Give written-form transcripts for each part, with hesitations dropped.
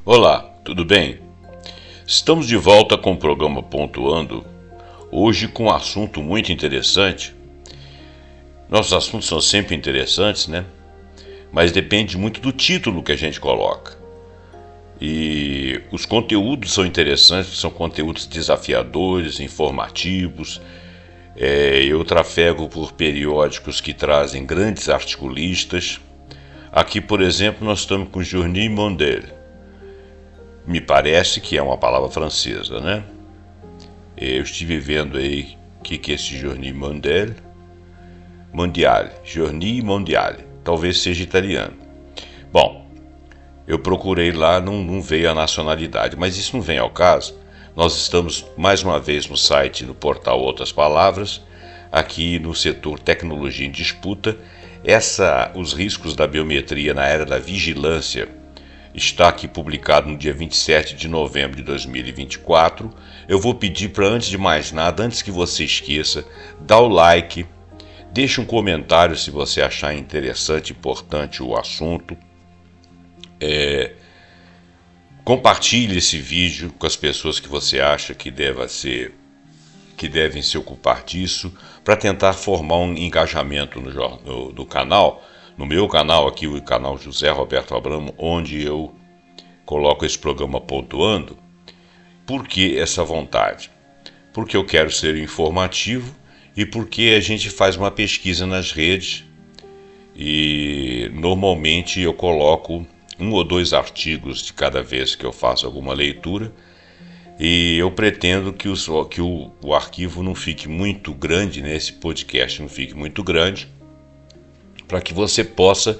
Olá, tudo bem? Estamos de volta com o programa Pontuando, hoje com um assunto muito interessante. Nossos assuntos são sempre interessantes, né? Mas depende muito do título que a gente coloca. E os conteúdos são interessantes, são conteúdos desafiadores, informativos. Eu trafego por periódicos que trazem grandes articulistas. Aqui, por exemplo, nós estamos com Journée Mondiale. Me parece que é uma palavra francesa, né? Eu estive vendo aí o que é esse Journée Mondiale. Journée Mondiale. Talvez seja italiano. Bom, eu procurei lá, não veio a nacionalidade, mas isso não vem ao caso. Nós estamos mais uma vez no site, no portal Outras Palavras, aqui no setor Tecnologia em Disputa. Os riscos da biometria na era da vigilância está aqui publicado no dia 27 de novembro de 2024. Eu vou pedir para, antes de mais nada, antes que você esqueça, dá o like, deixa um comentário se você achar interessante, importante o assunto. Compartilhe esse vídeo com as pessoas que você acha que devem se ocupar disso, para tentar formar um engajamento no canal. No meu canal aqui, o canal José Roberto Abramo, onde eu coloco esse programa Pontuando. Por que essa vontade? Porque eu quero ser informativo e porque a gente faz uma pesquisa nas redes e normalmente eu coloco 1 ou 2 artigos de cada vez que eu faço alguma leitura, e eu pretendo que o arquivo não fique muito grande, né? Esse podcast não fique muito grande, para que você possa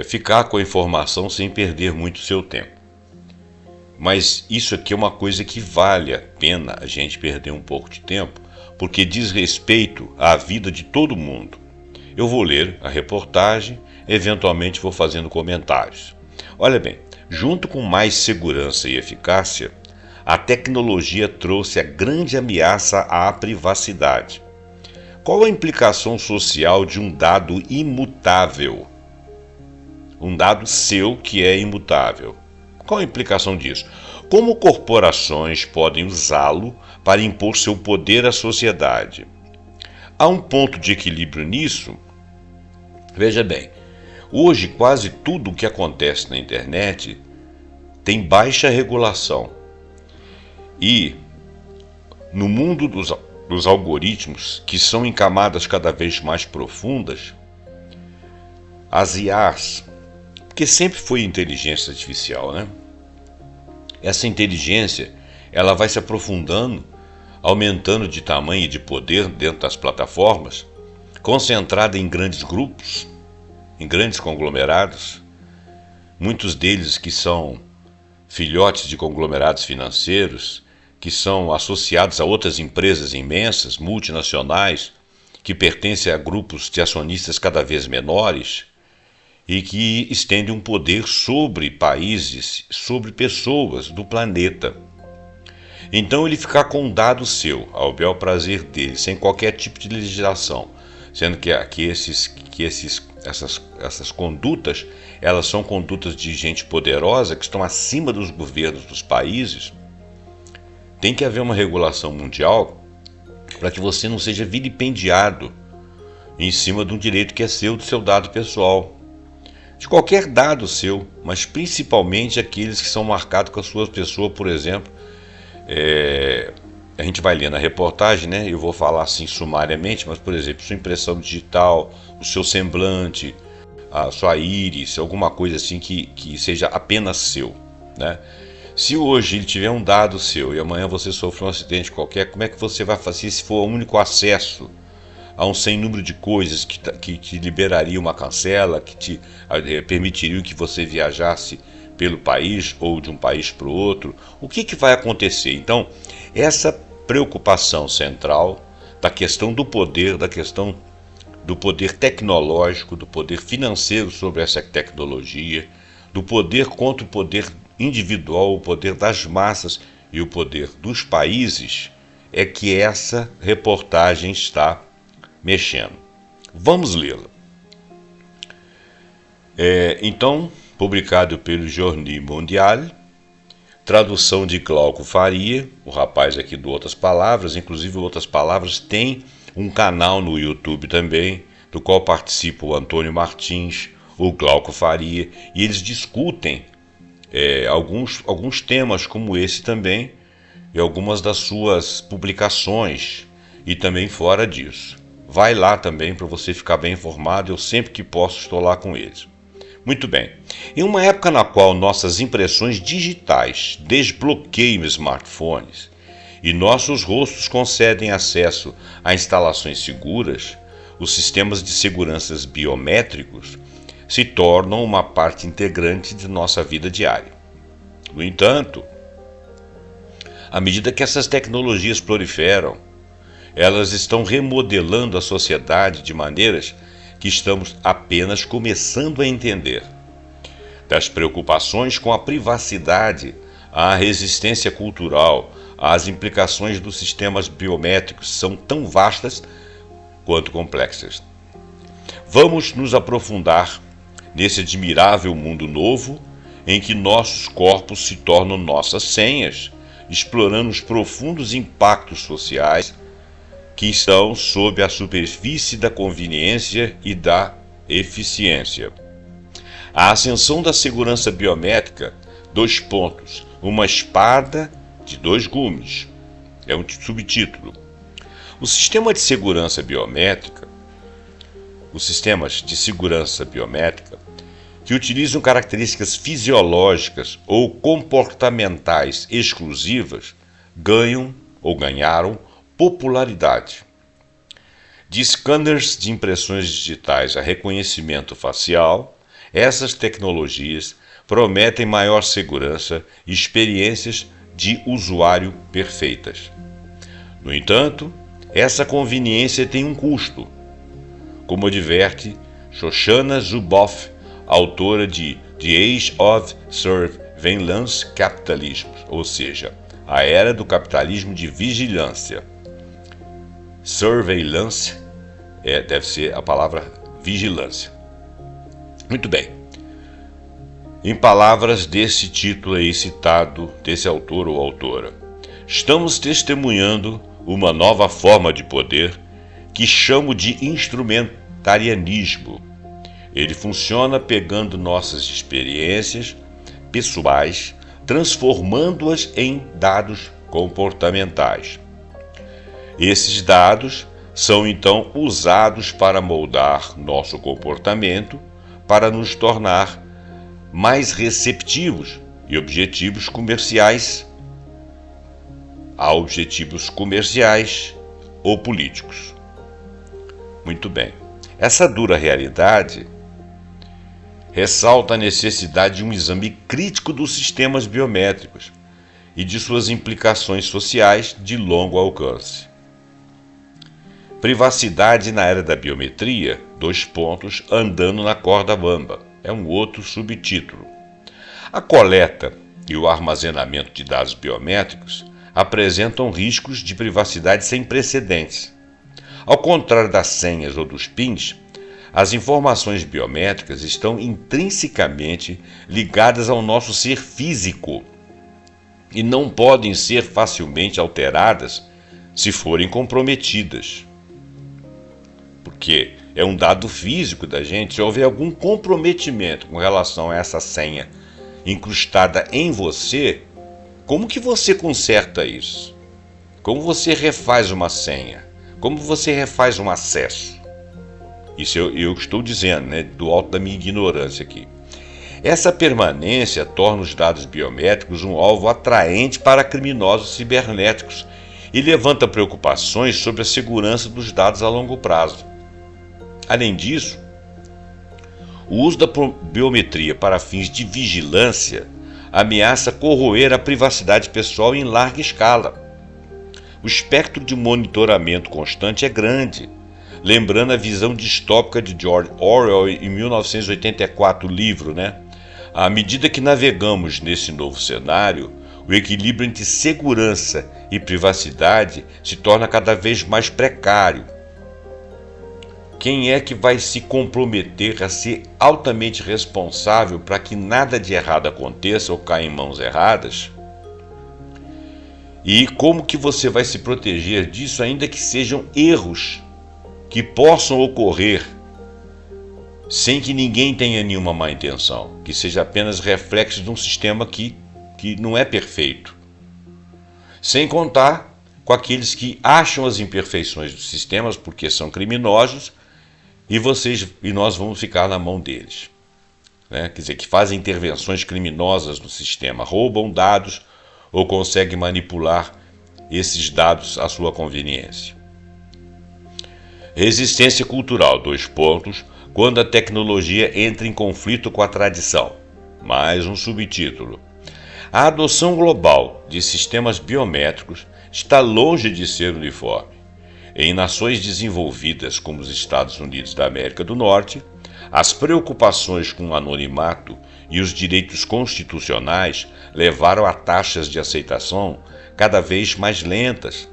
ficar com a informação sem perder muito seu tempo. Mas isso aqui é uma coisa que vale a pena a gente perder um pouco de tempo, porque diz respeito à vida de todo mundo. Eu vou ler a reportagem, eventualmente vou fazendo comentários. Olha bem, junto com mais segurança e eficácia, a tecnologia trouxe a grande ameaça à privacidade. Qual a implicação social de um dado imutável? Um dado seu que é imutável. Qual a implicação disso? Como corporações podem usá-lo para impor seu poder à sociedade? Há um ponto de equilíbrio nisso? Veja bem, hoje quase tudo o que acontece na internet tem baixa regulação. E no mundo dos algoritmos, que são em camadas cada vez mais profundas, as IAs, porque sempre foi inteligência artificial, né? Essa inteligência, ela vai se aprofundando, aumentando de tamanho e de poder dentro das plataformas, concentrada em grandes grupos, em grandes conglomerados, muitos deles que são filhotes de conglomerados financeiros, que são associados a outras empresas imensas, multinacionais, que pertencem a grupos de acionistas cada vez menores e que estendem um poder sobre países, sobre pessoas do planeta. Então ele ficar com um dado seu, ao bel prazer dele, sem qualquer tipo de legislação, sendo que essas condutas, elas são condutas de gente poderosa que estão acima dos governos dos países. Tem que haver uma regulação mundial para que você não seja vilipendiado em cima de um direito que é seu, do seu dado pessoal. De qualquer dado seu, mas principalmente aqueles que são marcados com a sua pessoa, por exemplo. A gente vai ler na reportagem, né? Eu vou falar assim sumariamente, mas, por exemplo, sua impressão digital, o seu semblante, a sua íris, alguma coisa assim que seja apenas seu, né? Se hoje ele tiver um dado seu e amanhã você sofre um acidente qualquer, como é que você vai fazer se for o único acesso a um sem número de coisas que te liberaria uma cancela, que te permitiriam que você viajasse pelo país ou de um país para o outro. O que vai acontecer? Então, essa preocupação central da questão do poder, da questão do poder tecnológico, do poder financeiro sobre essa tecnologia, do poder contra o poder individual, o poder das massas e o poder dos países, é que essa reportagem está mexendo. Vamos lê-la. Então, publicado pelo Journée Mondiale, tradução de Glauco Faria, o rapaz aqui do Outras Palavras. Inclusive, Outras Palavras tem um canal no YouTube também, do qual participa o Antônio Martins, o Glauco Faria, e eles discutem alguns temas como esse também, e algumas das suas publicações, e também fora disso. Vai lá também para você ficar bem informado, eu sempre que posso estou lá com eles. Muito bem, em uma época na qual nossas impressões digitais desbloqueiam smartphones e nossos rostos concedem acesso a instalações seguras, os sistemas de segurança biométricos se tornam uma parte integrante de nossa vida diária. No entanto, à medida que essas tecnologias proliferam, elas estão remodelando a sociedade de maneiras que estamos apenas começando a entender. Das preocupações com a privacidade, à resistência cultural, às implicações dos sistemas biométricos são tão vastas quanto complexas. Vamos nos aprofundar nesse admirável mundo novo em que nossos corpos se tornam nossas senhas, explorando os profundos impactos sociais que estão sob a superfície da conveniência e da eficiência. A ascensão da segurança biométrica, uma espada de dois gumes, é um subtítulo. Os sistemas de segurança biométrica, que utilizam características fisiológicas ou comportamentais exclusivas, ganharam popularidade. De scanners de impressões digitais a reconhecimento facial, essas tecnologias prometem maior segurança e experiências de usuário perfeitas. No entanto, essa conveniência tem um custo, como adverte Shoshana Zuboff, autora de The Age of Surveillance Capitalism, ou seja, a era do capitalismo de vigilância. Surveillance deve ser a palavra vigilância. Muito bem. Em palavras desse título aí citado, desse autor ou autora, estamos testemunhando uma nova forma de poder que chamo de instrumentarianismo. Ele funciona pegando nossas experiências pessoais, transformando-as em dados comportamentais. Esses dados são então usados para moldar nosso comportamento, para nos tornar mais receptivos a objetivos comerciais ou políticos. Muito bem. Essa dura realidade ressalta a necessidade de um exame crítico dos sistemas biométricos e de suas implicações sociais de longo alcance. Privacidade na era da biometria, andando na corda bamba, é um outro subtítulo. A coleta e o armazenamento de dados biométricos apresentam riscos de privacidade sem precedentes. Ao contrário das senhas ou dos PINs, as informações biométricas estão intrinsecamente ligadas ao nosso ser físico e não podem ser facilmente alteradas se forem comprometidas. Porque é um dado físico da gente. Se houver algum comprometimento com relação a essa senha incrustada em você, como que você conserta isso? Como você refaz uma senha? Como você refaz um acesso? Isso eu estou dizendo, do alto da minha ignorância aqui. Essa permanência torna os dados biométricos um alvo atraente para criminosos cibernéticos e levanta preocupações sobre a segurança dos dados a longo prazo. Além disso, o uso da biometria para fins de vigilância ameaça corroer a privacidade pessoal em larga escala. O espectro de monitoramento constante é grande, lembrando a visão distópica de George Orwell em 1984, o livro, né? À medida que navegamos nesse novo cenário, o equilíbrio entre segurança e privacidade se torna cada vez mais precário. Quem é que vai se comprometer a ser altamente responsável para que nada de errado aconteça ou caia em mãos erradas? E como que você vai se proteger disso, ainda que sejam erros que possam ocorrer sem que ninguém tenha nenhuma má intenção, que seja apenas reflexo de um sistema que não é perfeito. Sem contar com aqueles que acham as imperfeições dos sistemas porque são criminosos e nós vamos ficar na mão deles. Quer dizer, que fazem intervenções criminosas no sistema, roubam dados ou conseguem manipular esses dados à sua conveniência. Resistência cultural, quando a tecnologia entra em conflito com a tradição. Mais um subtítulo. A adoção global de sistemas biométricos está longe de ser uniforme. Em nações desenvolvidas como os Estados Unidos da América do Norte, as preocupações com o anonimato e os direitos constitucionais levaram a taxas de aceitação cada vez mais lentas.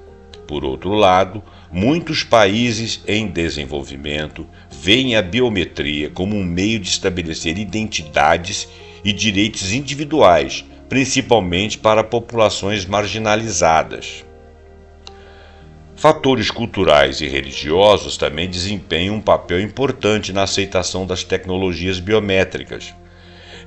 Por outro lado, muitos países em desenvolvimento veem a biometria como um meio de estabelecer identidades e direitos individuais, principalmente para populações marginalizadas. Fatores culturais e religiosos também desempenham um papel importante na aceitação das tecnologias biométricas.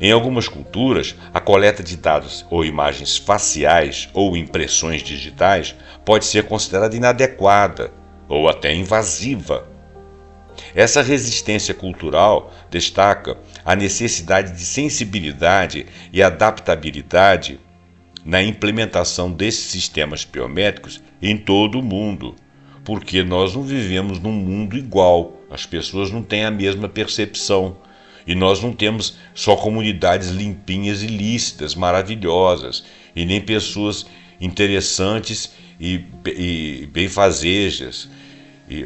Em algumas culturas, a coleta de dados ou imagens faciais ou impressões digitais pode ser considerada inadequada ou até invasiva. Essa resistência cultural destaca a necessidade de sensibilidade e adaptabilidade na implementação desses sistemas biométricos em todo o mundo, porque nós não vivemos num mundo igual, as pessoas não têm a mesma percepção, e nós não temos só comunidades limpinhas e lícitas, maravilhosas, e nem pessoas interessantes e benfazejas,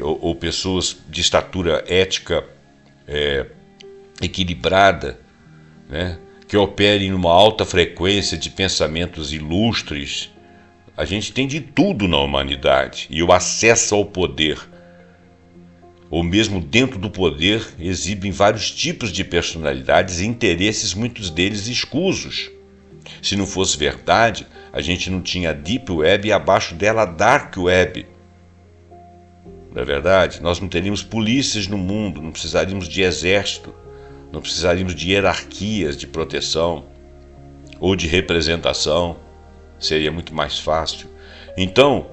ou pessoas de estatura ética equilibrada, né? Que operem numa alta frequência de pensamentos ilustres. A gente tem de tudo na humanidade, e o acesso ao poder, ou mesmo dentro do poder, exibem vários tipos de personalidades e interesses, muitos deles escusos. Se não fosse verdade, a gente não tinha a Deep Web e abaixo dela a Dark Web. Não é verdade? Nós não teríamos polícias no mundo, não precisaríamos de exército, não precisaríamos de hierarquias de proteção ou de representação, seria muito mais fácil. Então,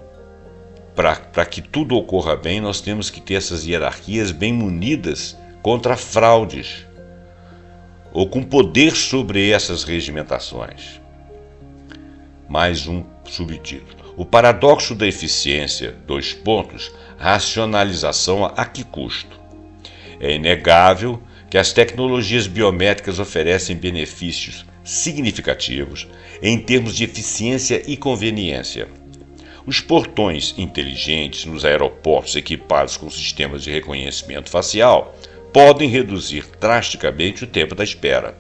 para que tudo ocorra bem, nós temos que ter essas hierarquias bem munidas contra fraudes ou com poder sobre essas regimentações. Mais um subtítulo. O paradoxo da eficiência, racionalização a que custo? É inegável que as tecnologias biométricas oferecem benefícios significativos em termos de eficiência e conveniência. Os portões inteligentes nos aeroportos equipados com sistemas de reconhecimento facial podem reduzir drasticamente o tempo da espera,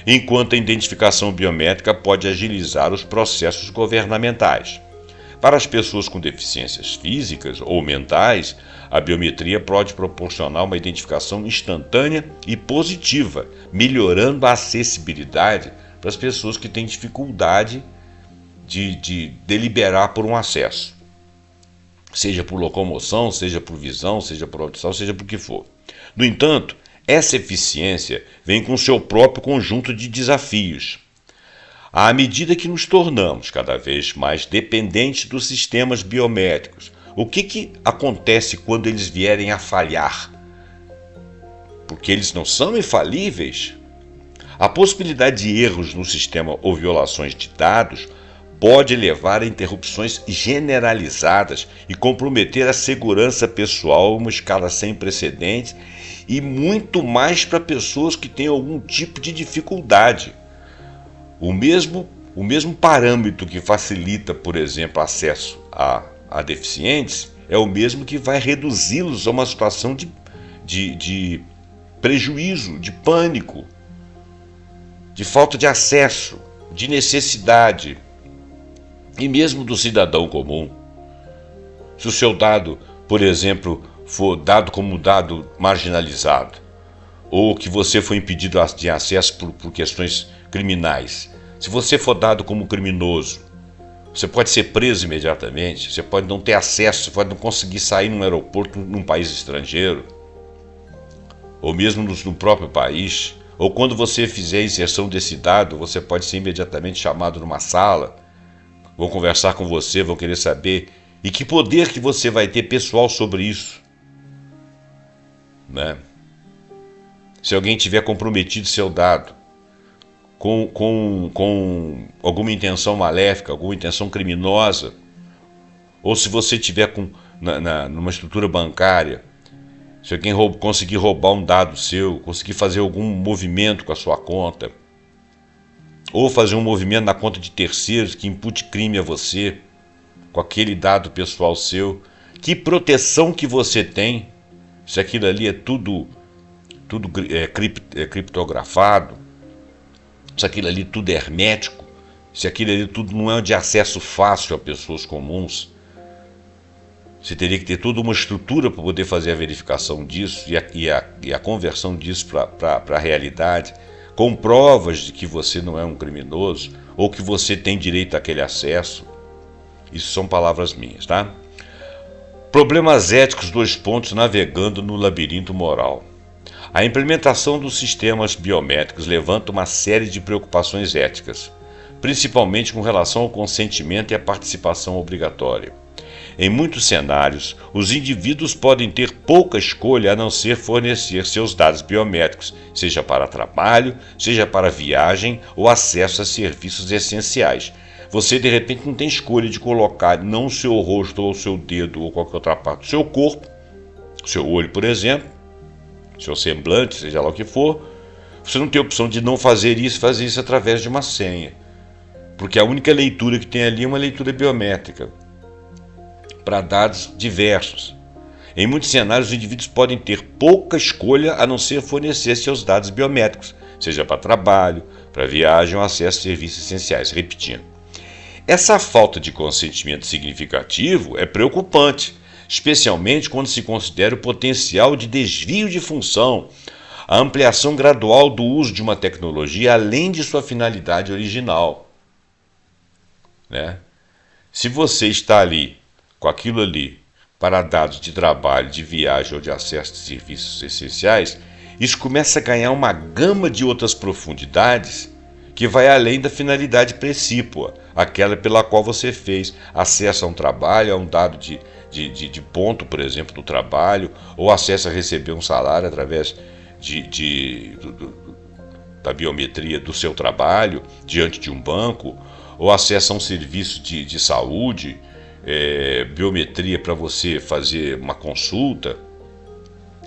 enquanto a identificação biométrica pode agilizar os processos governamentais. Para as pessoas com deficiências físicas ou mentais, a biometria pode proporcionar uma identificação instantânea e positiva, melhorando a acessibilidade para as pessoas que têm dificuldade de deliberar por um acesso, seja por locomoção, seja por visão, seja por audição, seja por que for. No entanto, essa eficiência vem com seu próprio conjunto de desafios. À medida que nos tornamos cada vez mais dependentes dos sistemas biométricos, o que acontece quando eles vierem a falhar? Porque eles não são infalíveis. A possibilidade de erros no sistema ou violações de dados pode levar a interrupções generalizadas e comprometer a segurança pessoal em uma escala sem precedentes e muito mais para pessoas que têm algum tipo de dificuldade. O mesmo parâmetro que facilita, por exemplo, acesso a deficientes é o mesmo que vai reduzi-los a uma situação de prejuízo, de pânico, de falta de acesso, de necessidade. E mesmo do cidadão comum. Se o seu dado, por exemplo, for dado como dado marginalizado, ou que você foi impedido de acesso por questões criminais, se você for dado como criminoso, você pode ser preso imediatamente, você pode não ter acesso, você pode não conseguir sair num aeroporto num país estrangeiro, ou mesmo no próprio país, ou quando você fizer a inserção desse dado, você pode ser imediatamente chamado numa sala, vão conversar com você, vão querer saber e que poder que você vai ter pessoal sobre isso, né? Se alguém tiver comprometido seu dado com alguma intenção maléfica, alguma intenção criminosa, ou se você tiver numa estrutura bancária, se alguém conseguir roubar um dado seu, conseguir fazer algum movimento com a sua conta, ou fazer um movimento na conta de terceiros que impute crime a você, com aquele dado pessoal seu, que proteção que você tem, se aquilo ali é tudo criptografado, se aquilo ali tudo é hermético, se aquilo ali tudo não é de acesso fácil a pessoas comuns, você teria que ter toda uma estrutura para poder fazer a verificação disso e a conversão disso para a realidade, com provas de que você não é um criminoso ou que você tem direito àquele acesso. Isso são palavras minhas, tá? Problemas éticos, navegando no labirinto moral. A implementação dos sistemas biométricos levanta uma série de preocupações éticas, principalmente com relação ao consentimento e à participação obrigatória. Em muitos cenários, os indivíduos podem ter pouca escolha a não ser fornecer seus dados biométricos, seja para trabalho, seja para viagem ou acesso a serviços essenciais. Você, de repente, não tem escolha de colocar não o seu rosto ou o seu dedo ou qualquer outra parte do seu corpo, seu olho, por exemplo, seu semblante, seja lá o que for. Você não tem opção de não fazer isso através de uma senha, porque a única leitura que tem ali é uma leitura biométrica para dados diversos. Em muitos cenários, os indivíduos podem ter pouca escolha a não ser fornecer seus dados biométricos, seja para trabalho, para viagem ou acesso a serviços essenciais. Repetindo, essa falta de consentimento significativo é preocupante, especialmente quando se considera o potencial de desvio de função, a ampliação gradual do uso de uma tecnologia além de sua finalidade original, né? Se você está ali com aquilo ali para dados de trabalho, de viagem ou de acesso a serviços essenciais, isso começa a ganhar uma gama de outras profundidades que vai além da finalidade precípua, aquela pela qual você fez acesso a um trabalho, a um dado de ponto, por exemplo, do trabalho, ou acesso a receber um salário através da biometria do seu trabalho diante de um banco, ou acesso a um serviço de saúde, biometria para você fazer uma consulta,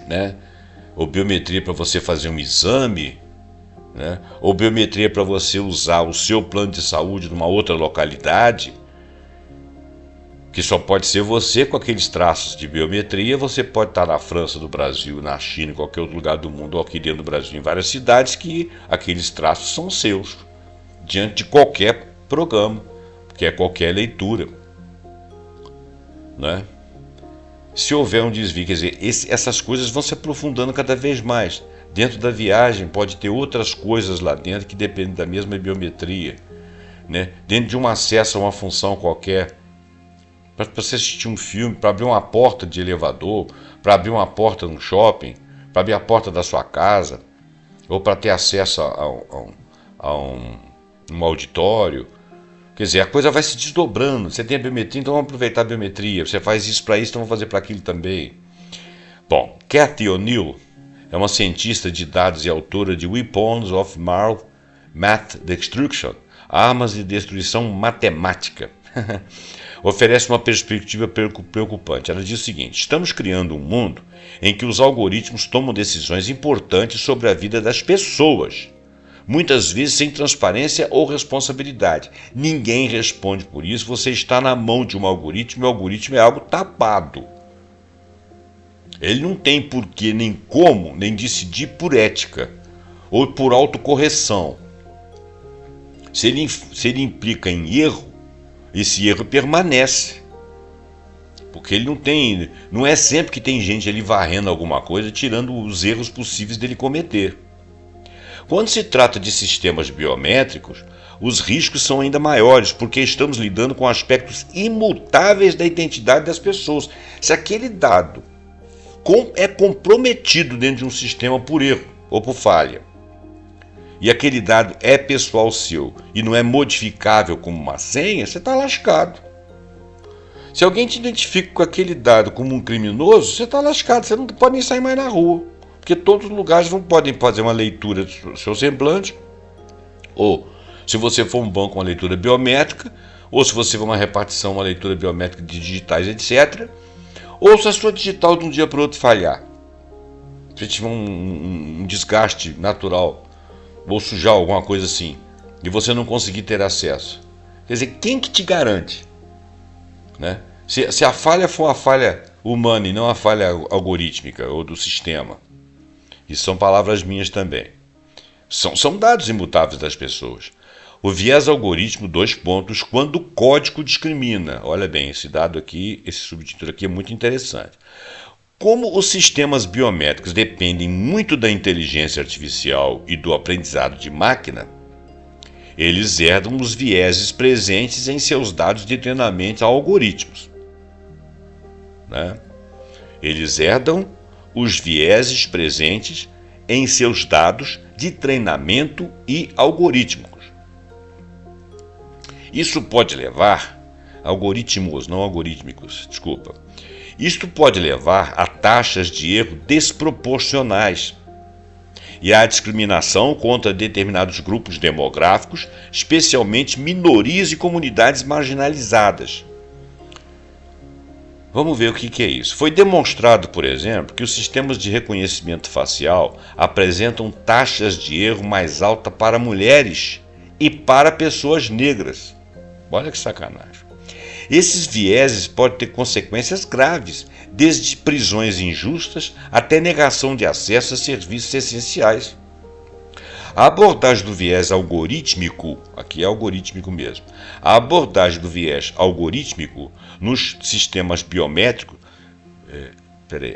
né? Ou biometria para você fazer um exame, né? Ou biometria para você usar o seu plano de saúde numa outra localidade, que só pode ser você com aqueles traços de biometria. Você pode estar na França, no Brasil, na China, em qualquer outro lugar do mundo, ou aqui dentro do Brasil, em várias cidades, que aqueles traços são seus, diante de qualquer programa, que é qualquer leitura, né? Se houver um desvio, quer dizer, essas coisas vão se aprofundando cada vez mais. Dentro da viagem pode ter outras coisas lá dentro que dependem da mesma biometria, né? Dentro de um acesso a uma função qualquer, para você assistir um filme, para abrir uma porta de elevador, para abrir uma porta num shopping, para abrir a porta da sua casa, ou para ter acesso a um auditório. Quer dizer, a coisa vai se desdobrando. Você tem a biometria, então vamos aproveitar a biometria. Você faz isso para isso, então vamos fazer para aquilo também. Bom, Cathy O'Neil é uma cientista de dados e autora de Weapons of Math Destruction, armas de destruição matemática. Oferece uma perspectiva preocupante. Ela diz o seguinte: estamos criando um mundo em que os algoritmos tomam decisões importantes sobre a vida das pessoas, muitas vezes sem transparência ou responsabilidade. Ninguém responde por isso. Você está na mão de um algoritmo e o algoritmo é algo tapado. Ele não tem porquê, nem como, nem decidir por ética ou por autocorreção. Se ele implica em erro, esse erro permanece. Porque ele não é sempre que tem gente ali varrendo alguma coisa, tirando os erros possíveis dele cometer. Quando se trata de sistemas biométricos, os riscos são ainda maiores, porque estamos lidando com aspectos imutáveis da identidade das pessoas. Se aquele dado é comprometido dentro de um sistema por erro ou por falha, e aquele dado é pessoal seu e não é modificável como uma senha, você está lascado. Se alguém te identifica com aquele dado como um criminoso, você está lascado, você não pode nem sair mais na rua. Porque todos os lugares podem fazer uma leitura do seu semblante, ou se você for um banco, uma leitura biométrica, ou se você for uma repartição, uma leitura biométrica de digitais, etc. Ou se a sua digital de um dia para o outro falhar, se tiver um desgaste natural, ou sujar alguma coisa assim, e você não conseguir ter acesso. Quer dizer, quem que te garante? Né? Se a falha for uma falha humana e não uma falha algorítmica ou do sistema. Isso são palavras minhas também. São dados imutáveis das pessoas. O viés algoritmo, 2 pontos, quando o código discrimina. Olha bem, esse dado aqui, esse subtítulo aqui é muito interessante. Como os sistemas biométricos dependem muito da inteligência artificial e do aprendizado de máquina, eles herdam os vieses presentes em seus dados de treinamento a algoritmos. Né? Eles herdam os vieses presentes em seus dados de treinamento e algorítmicos. Isso pode levar, isto pode levar a taxas de erro desproporcionais e à discriminação contra determinados grupos demográficos, especialmente minorias e comunidades marginalizadas. Vamos ver o que é isso. Foi demonstrado, por exemplo, que os sistemas de reconhecimento facial apresentam taxas de erro mais altas para mulheres e para pessoas negras. Olha que sacanagem. Esses vieses podem ter consequências graves, desde prisões injustas até negação de acesso a serviços essenciais. A abordagem do viés algorítmico, aqui é algorítmico mesmo, a abordagem do viés algorítmico nos sistemas biométricos,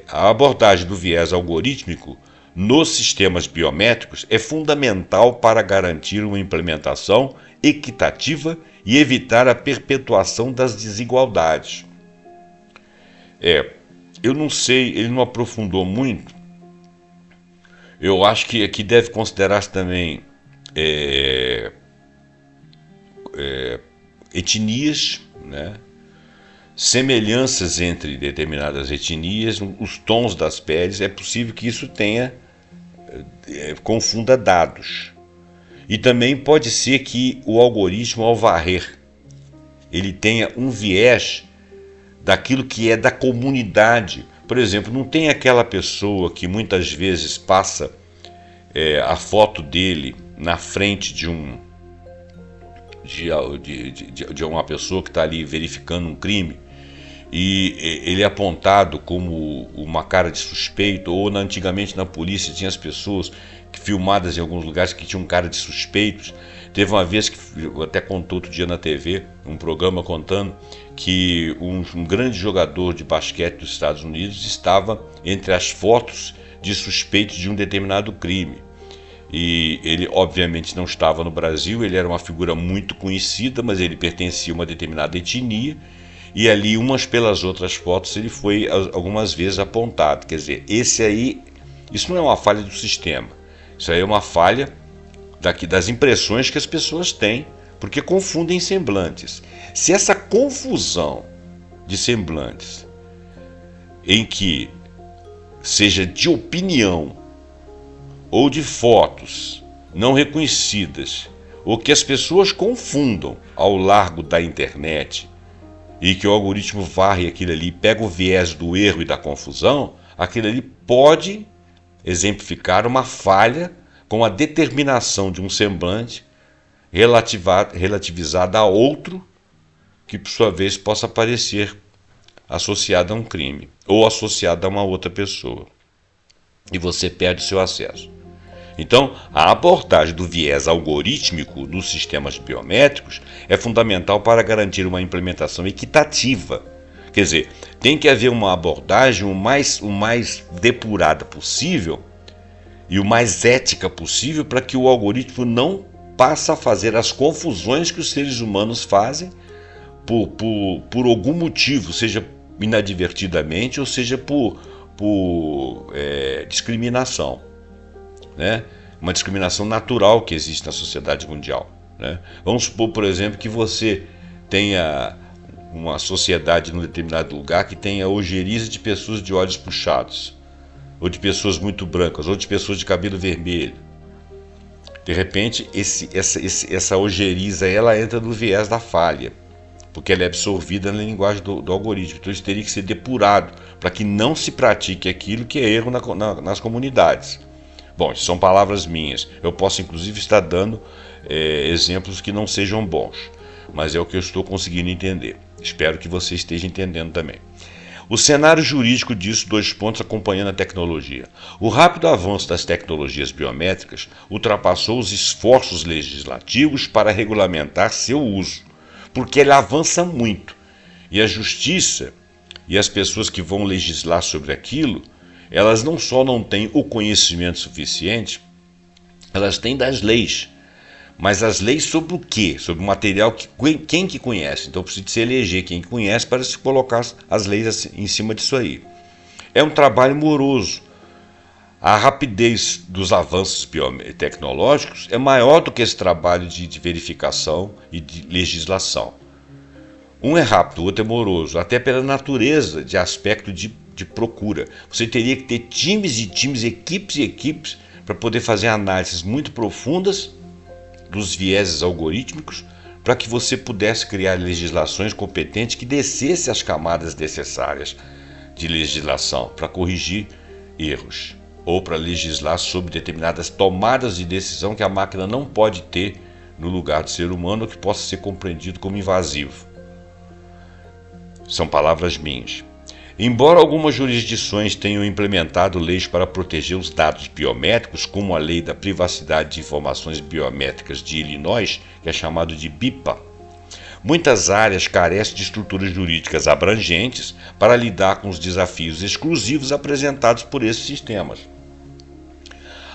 a abordagem do viés algorítmico nos sistemas biométricos é fundamental para garantir uma implementação equitativa e evitar a perpetuação das desigualdades. Eu não sei, ele não aprofundou muito. Eu acho que aqui deve considerar também etnias, né? Semelhanças entre determinadas etnias, os tons das peles. É possível que isso confunda dados. E também pode ser que o algoritmo, ao varrer, ele tenha um viés daquilo que é da comunidade. Por exemplo, não tem aquela pessoa que muitas vezes passa a foto dele na frente de uma pessoa que está ali verificando um crime e ele é apontado como uma cara de suspeito, ou antigamente na polícia tinha as pessoas filmadas em alguns lugares que tinham cara de suspeitos. Teve uma vez que até contou outro dia na TV, um programa contando que um grande jogador de basquete dos Estados Unidos estava entre as fotos de suspeitos de um determinado crime. E ele obviamente não estava no Brasil, ele era uma figura muito conhecida, mas ele pertencia a uma determinada etnia, e ali umas pelas outras fotos ele foi algumas vezes apontado. Quer dizer, isso não é uma falha do sistema, isso aí é uma falha das impressões que as pessoas têm, porque confundem semblantes. Se essa confusão de semblantes, em que seja de opinião ou de fotos não reconhecidas, o que as pessoas confundam ao largo da internet e que o algoritmo varre aquilo ali, pega o viés do erro e da confusão, aquilo ali pode exemplificar uma falha com a determinação de um semblante relativizada a outro que, por sua vez, possa parecer associado a um crime ou associado a uma outra pessoa. E você perde seu acesso. Então, a abordagem do viés algorítmico nos sistemas biométricos é fundamental para garantir uma implementação equitativa. Quer dizer, tem que haver uma abordagem o mais depurada possível e o mais ética possível para que o algoritmo não passe a fazer as confusões que os seres humanos fazem por algum motivo, seja inadvertidamente ou seja por discriminação, né? Uma discriminação natural que existe na sociedade mundial, né? Vamos supor, por exemplo, que você tenha uma sociedade num determinado lugar que tenha ojeriza de pessoas de olhos puxados, ou de pessoas muito brancas, ou de pessoas de cabelo vermelho. De repente, essa ojeriza ela entra no viés da falha, porque ela é absorvida na linguagem do algoritmo. Então isso teria que ser depurado para que não se pratique aquilo que é erro nas comunidades. Bom, isso são palavras minhas. Eu posso inclusive estar dando exemplos que não sejam bons, mas é o que eu estou conseguindo entender. Espero que você esteja entendendo também. O cenário jurídico disso, acompanhando a tecnologia. O rápido avanço das tecnologias biométricas ultrapassou os esforços legislativos para regulamentar seu uso, porque ele avança muito. E a justiça e as pessoas que vão legislar sobre aquilo, elas não só não têm o conhecimento suficiente, elas têm das leis. Mas as leis sobre o quê? Sobre o material quem que conhece. Então precisa se eleger quem conhece para se colocar as leis em cima disso aí. É um trabalho moroso. A rapidez dos avanços tecnológicos é maior do que esse trabalho de verificação e de legislação. Um é rápido, o outro é moroso, até pela natureza de aspecto de procura. Você teria que ter times e times, equipes e equipes para poder fazer análises muito profundas dos vieses algorítmicos para que você pudesse criar legislações competentes que descesse as camadas necessárias de legislação para corrigir erros ou para legislar sobre determinadas tomadas de decisão que a máquina não pode ter no lugar do ser humano ou que possa ser compreendido como invasivo. São palavras minhas. Embora algumas jurisdições tenham implementado leis para proteger os dados biométricos, como a Lei da Privacidade de Informações Biométricas de Illinois, que é chamado de BIPA, muitas áreas carecem de estruturas jurídicas abrangentes para lidar com os desafios exclusivos apresentados por esses sistemas.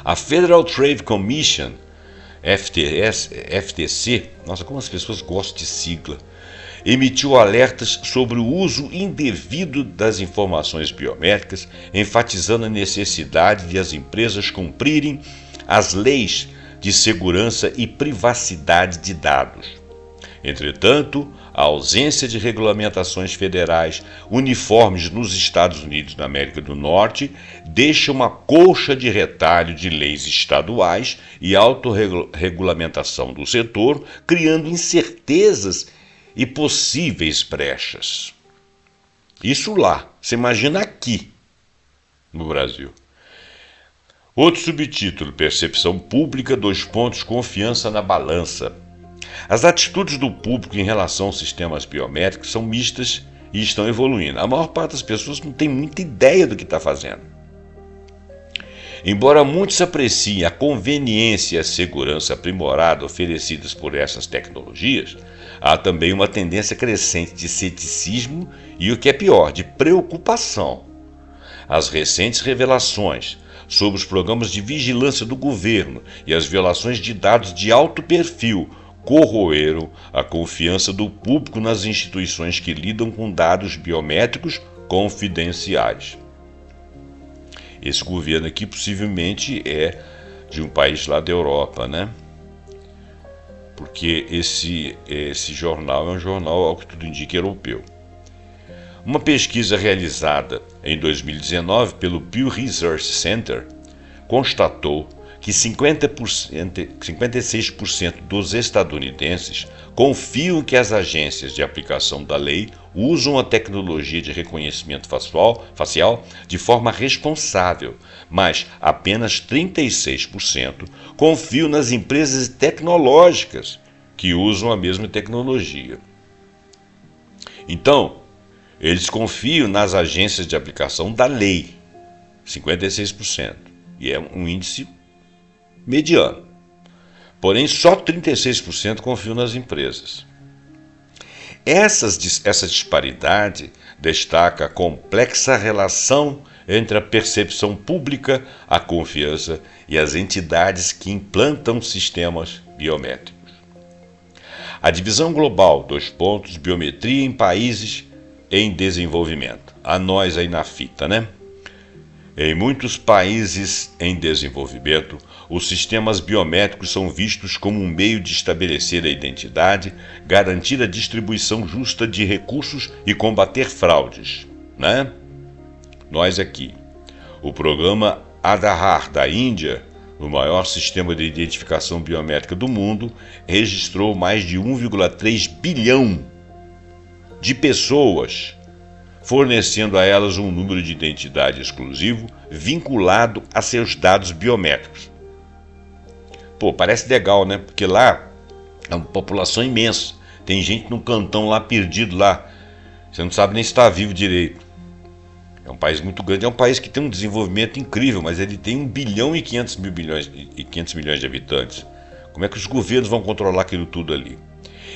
A Federal Trade Commission, FTC, nossa, como as pessoas gostam de sigla, emitiu alertas sobre o uso indevido das informações biométricas, enfatizando a necessidade de as empresas cumprirem as leis de segurança e privacidade de dados. Entretanto, a ausência de regulamentações federais uniformes nos Estados Unidos da América do Norte deixa uma colcha de retalho de leis estaduais e autorregulamentação do setor, criando incertezas e possíveis brechas. Isso lá, você imagina aqui no Brasil. Outro subtítulo, Percepção Pública, confiança na balança. As atitudes do público em relação aos sistemas biométricos são mistas e estão evoluindo. A maior parte das pessoas não tem muita ideia do que está fazendo. Embora muitos apreciem a conveniência e a segurança aprimorada oferecidas por essas tecnologias, há também uma tendência crescente de ceticismo e, o que é pior, de preocupação. As recentes revelações sobre os programas de vigilância do governo e as violações de dados de alto perfil corroeram a confiança do público nas instituições que lidam com dados biométricos confidenciais. Esse governo aqui possivelmente é de um país lá da Europa, né? Porque esse jornal é um jornal, ao que tudo indica, europeu. Uma pesquisa realizada em 2019 pelo Pew Research Center constatou que que 56% dos estadunidenses confiam que as agências de aplicação da lei usam a tecnologia de reconhecimento facial de forma responsável, mas apenas 36% confiam nas empresas tecnológicas que usam a mesma tecnologia. Então, eles confiam nas agências de aplicação da lei, 56%, e é um índice mediano. Porém, só 36% confiam nas empresas. Essa disparidade destaca a complexa relação entre a percepção pública, a confiança e as entidades que implantam sistemas biométricos. A divisão global, biometria em países em desenvolvimento. A nós aí na fita, né? Em muitos países em desenvolvimento, os sistemas biométricos são vistos como um meio de estabelecer a identidade, garantir a distribuição justa de recursos e combater fraudes, né? Nós aqui. O programa Aadhaar da Índia, o maior sistema de identificação biométrica do mundo, registrou mais de 1,3 bilhão de pessoas, fornecendo a elas um número de identidade exclusivo vinculado a seus dados biométricos. Pô, parece legal, né? Porque lá é uma população imensa. Tem gente num cantão lá perdido lá. Você não sabe nem se está vivo direito. É um país muito grande, é um país que tem um desenvolvimento incrível, mas ele tem 1 bilhão e 500 milhões de habitantes. Como é que os governos vão controlar aquilo tudo ali?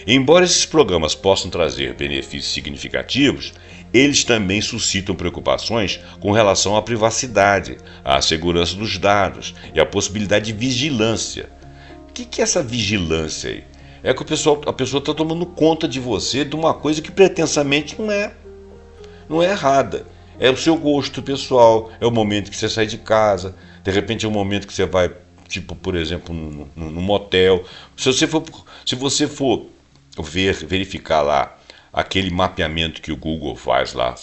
Embora esses programas possam trazer benefícios significativos, eles também suscitam preocupações com relação à privacidade, à segurança dos dados e à possibilidade de vigilância. O que é essa vigilância aí? É que a pessoa está tomando conta de você de uma coisa que pretensamente não é errada. É o seu gosto pessoal, é o momento que você sai de casa, de repente é o momento que você vai, tipo, por exemplo, num motel. Se você for verificar lá aquele mapeamento que o Google faz lá,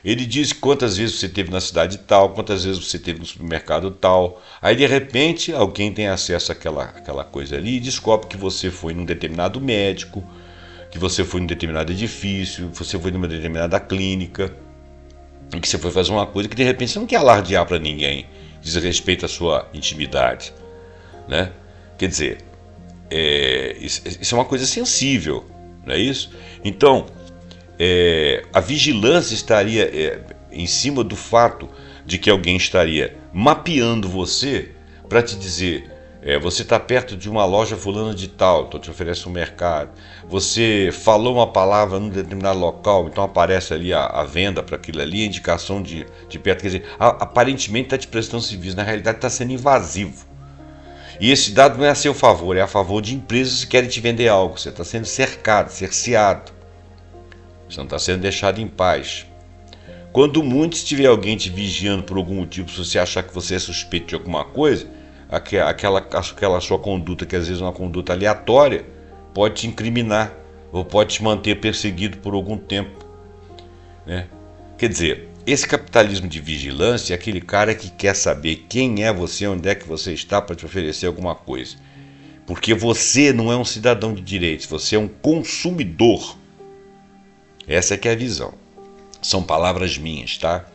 ele diz quantas vezes você teve na cidade tal, quantas vezes você teve no supermercado tal. Aí, de repente, alguém tem acesso àquela coisa ali e descobre que você foi num determinado médico, que você foi num determinado edifício, que você foi numa determinada clínica, e que você foi fazer uma coisa que, de repente, você não quer alardear para ninguém, diz respeito à sua intimidade, né? Quer dizer, isso é uma coisa sensível, não é isso? Então, a vigilância estaria em cima do fato de que alguém estaria mapeando você para te dizer, você está perto de uma loja fulana de tal, então te oferece um mercado, você falou uma palavra num determinado local, então aparece ali a venda para aquilo ali, a indicação de perto, quer dizer, aparentemente está te prestando serviço, na realidade está sendo invasivo. E esse dado não é a seu favor, é a favor de empresas que querem te vender algo. Você está sendo cercado, cerceado. Você não está sendo deixado em paz. Quando muito estiver alguém te vigiando por algum motivo, se você achar que você é suspeito de alguma coisa, aquela sua conduta, que às vezes é uma conduta aleatória, pode te incriminar ou pode te manter perseguido por algum tempo, né? Quer dizer, esse capitalismo de vigilância é aquele cara que quer saber quem é você, onde é que você está para te oferecer alguma coisa. Porque você não é um cidadão de direitos, você é um consumidor. Essa é que é a visão. São palavras minhas, tá?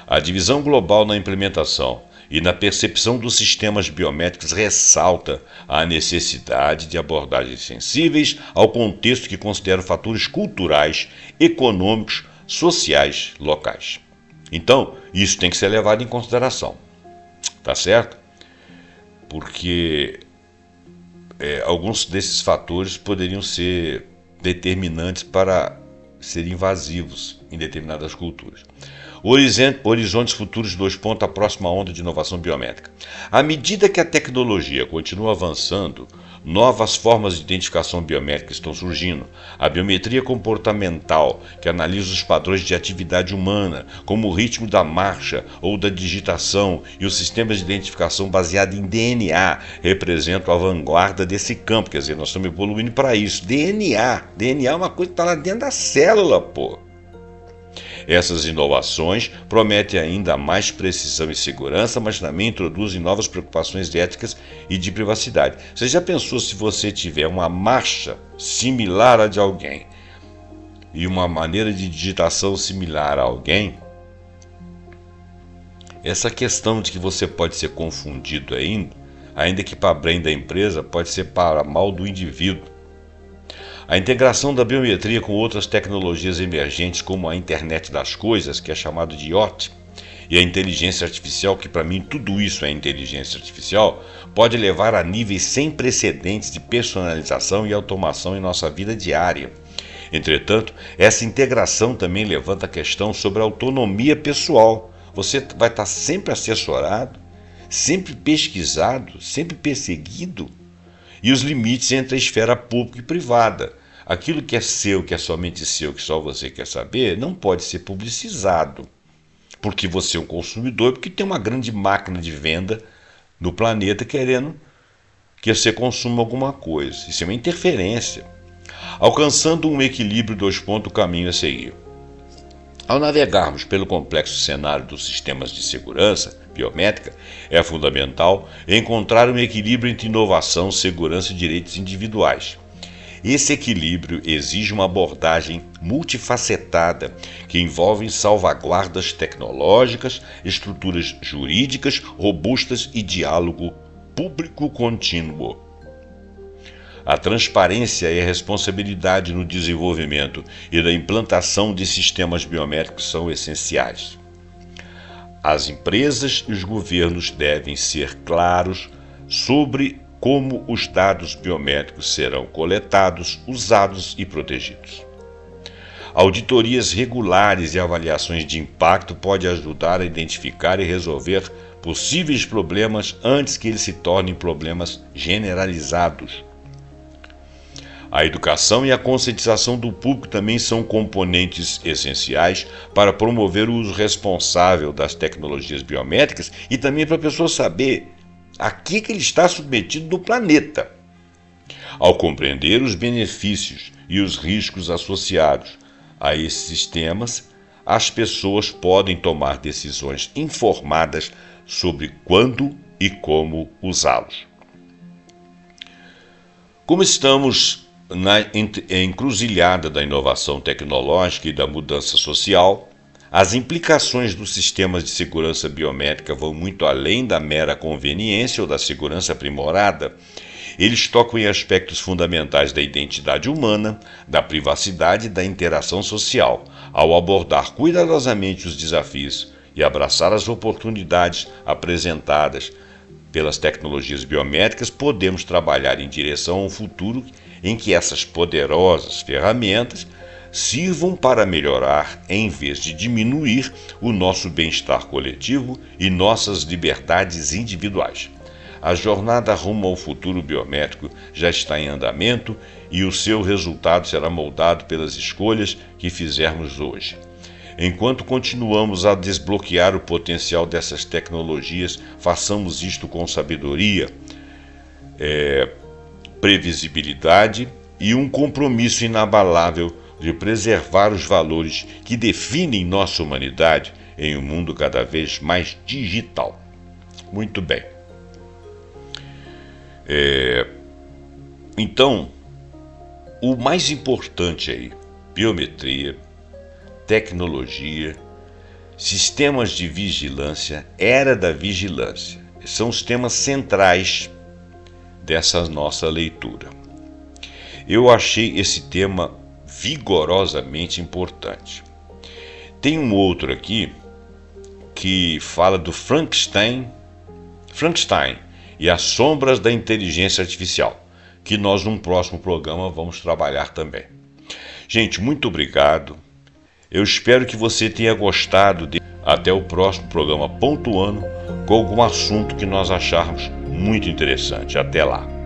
A divisão global na implementação e na percepção dos sistemas biométricos ressalta a necessidade de abordagens sensíveis ao contexto que considera fatores culturais, econômicos, sociais locais. Então, isso tem que ser levado em consideração, tá certo? Porque alguns desses fatores poderiam ser determinantes para serem invasivos em determinadas culturas. Horizontes futuros a próxima onda de inovação biométrica. À medida que a tecnologia continua avançando, novas formas de identificação biométrica estão surgindo. A biometria comportamental, que analisa os padrões de atividade humana, como o ritmo da marcha ou da digitação, e os sistemas de identificação baseados em DNA, representam a vanguarda desse campo. Quer dizer, nós estamos evoluindo para isso. DNA é uma coisa que está lá dentro da célula, pô. Essas inovações prometem ainda mais precisão e segurança, mas também introduzem novas preocupações éticas e de privacidade. Você já pensou se você tiver uma marcha similar à de alguém e uma maneira de digitação similar a alguém? Essa questão de que você pode ser confundido ainda que para bem da empresa, pode ser para mal do indivíduo. A integração da biometria com outras tecnologias emergentes, como a internet das coisas, que é chamado de IoT, e a inteligência artificial, que para mim tudo isso é inteligência artificial, pode levar a níveis sem precedentes de personalização e automação em nossa vida diária. Entretanto, essa integração também levanta a questão sobre a autonomia pessoal. Você vai estar sempre assessorado, sempre pesquisado, sempre perseguido, e os limites entre a esfera pública e privada. Aquilo que é seu, que é somente seu, que só você quer saber, não pode ser publicizado, porque você é um consumidor, porque tem uma grande máquina de venda no planeta querendo que você consuma alguma coisa. Isso é uma interferência. Alcançando um equilíbrio, o caminho a seguir. Ao navegarmos pelo complexo cenário dos sistemas de segurança biométrica, é fundamental encontrar um equilíbrio entre inovação, segurança e direitos individuais. Esse equilíbrio exige uma abordagem multifacetada que envolve salvaguardas tecnológicas, estruturas jurídicas robustas e diálogo público contínuo. A transparência e a responsabilidade no desenvolvimento e na implantação de sistemas biométricos são essenciais. As empresas e os governos devem ser claros sobre como os dados biométricos serão coletados, usados e protegidos. Auditorias regulares e avaliações de impacto podem ajudar a identificar e resolver possíveis problemas antes que eles se tornem problemas generalizados. A educação e a conscientização do público também são componentes essenciais para promover o uso responsável das tecnologias biométricas e também para a pessoa saber a que ele está submetido no planeta. Ao compreender os benefícios e os riscos associados a esses sistemas, as pessoas podem tomar decisões informadas sobre quando e como usá-los. Como estamos na encruzilhada da inovação tecnológica e da mudança social, as implicações dos sistemas de segurança biométrica vão muito além da mera conveniência ou da segurança aprimorada. Eles tocam em aspectos fundamentais da identidade humana, da privacidade e da interação social. Ao abordar cuidadosamente os desafios e abraçar as oportunidades apresentadas pelas tecnologias biométricas, podemos trabalhar em direção a um futuro em que essas poderosas ferramentas sirvam para melhorar, em vez de diminuir, o nosso bem-estar coletivo e nossas liberdades individuais. A jornada rumo ao futuro biométrico já está em andamento e o seu resultado será moldado pelas escolhas que fizermos hoje. Enquanto continuamos a desbloquear o potencial dessas tecnologias, façamos isto com sabedoria, previsibilidade e um compromisso inabalável de preservar os valores que definem nossa humanidade em um mundo cada vez mais digital. Muito bem. Então, o mais importante aí, biometria, tecnologia, sistemas de vigilância, era da vigilância. São os temas centrais dessa nossa leitura. Eu achei esse tema vigorosamente importante. Tem um outro aqui que fala do Frankenstein e as sombras da inteligência artificial, que nós num próximo programa vamos trabalhar também. Gente, muito obrigado. Eu espero que você tenha gostado. Até o próximo programa pontuando com algum assunto que nós acharmos muito interessante. Até lá.